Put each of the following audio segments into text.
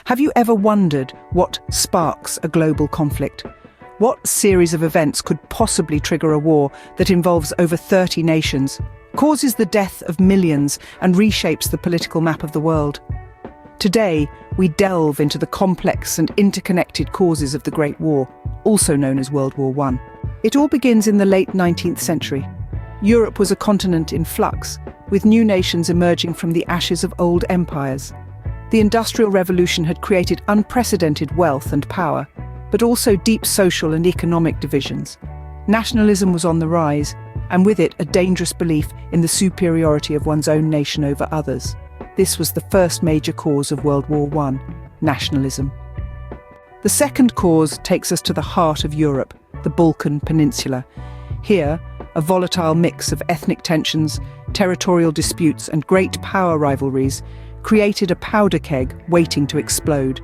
Have you ever wondered what sparks a global conflict? What series of events could possibly trigger a war that involves over 30 nations, causes the death of millions, and reshapes the political map of the world? Today, we delve into the complex and interconnected causes of the Great War, also known as World War I. It all begins in the late 19th century. Europe was a continent in flux, with new nations emerging from the ashes of old empires. The Industrial Revolution had created unprecedented wealth and power, but also deep social and economic divisions. Nationalism was on the rise, and with it a dangerous belief in the superiority of one's own nation over others. This was the first major cause of World War I, nationalism. The second cause takes us to the heart of Europe, the Balkan Peninsula. Here, a volatile mix of ethnic tensions, territorial disputes, and great power rivalries created a powder keg waiting to explode.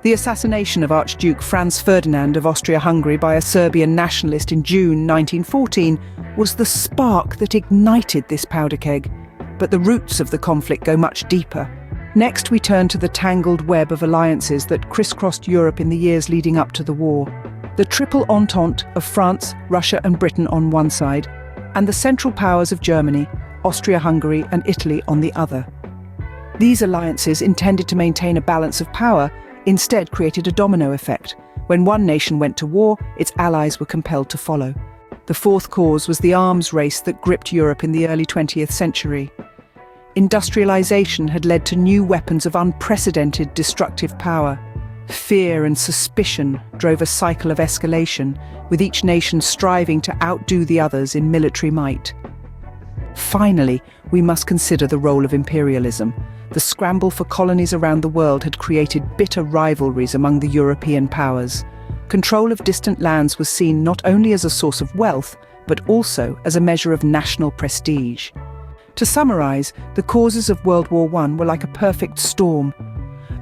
The assassination of Archduke Franz Ferdinand of Austria-Hungary by a Serbian nationalist in June 1914 was the spark that ignited this powder keg, but the roots of the conflict go much deeper. Next, we turn to the tangled web of alliances that crisscrossed Europe in the years leading up to the war. The triple entente of France, Russia and Britain on one side, and the Central Powers of Germany, Austria-Hungary and Italy on the other. These alliances, intended to maintain a balance of power, instead created a domino effect. When one nation went to war, its allies were compelled to follow. The fourth cause was the arms race that gripped Europe in the early 20th century. Industrialization had led to new weapons of unprecedented destructive power. Fear and suspicion drove a cycle of escalation, with each nation striving to outdo the others in military might. Finally, we must consider the role of imperialism. The scramble for colonies around the world had created bitter rivalries among the European powers. Control of distant lands was seen not only as a source of wealth, but also as a measure of national prestige. To summarize, the causes of World War I were like a perfect storm.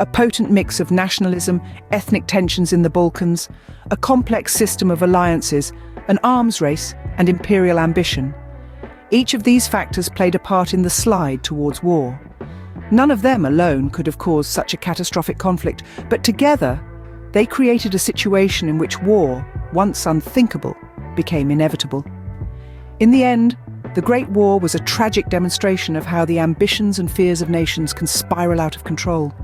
A potent mix of nationalism, ethnic tensions in the Balkans, a complex system of alliances, an arms race, and imperial ambition. Each of these factors played a part in the slide towards war. None of them alone could have caused such a catastrophic conflict, but together, they created a situation in which war, once unthinkable, became inevitable. In the end, the Great War was a tragic demonstration of how the ambitions and fears of nations can spiral out of control.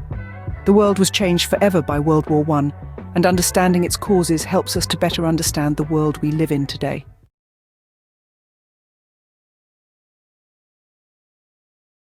The world was changed forever by World War I, and understanding its causes helps us to better understand the world we live in today.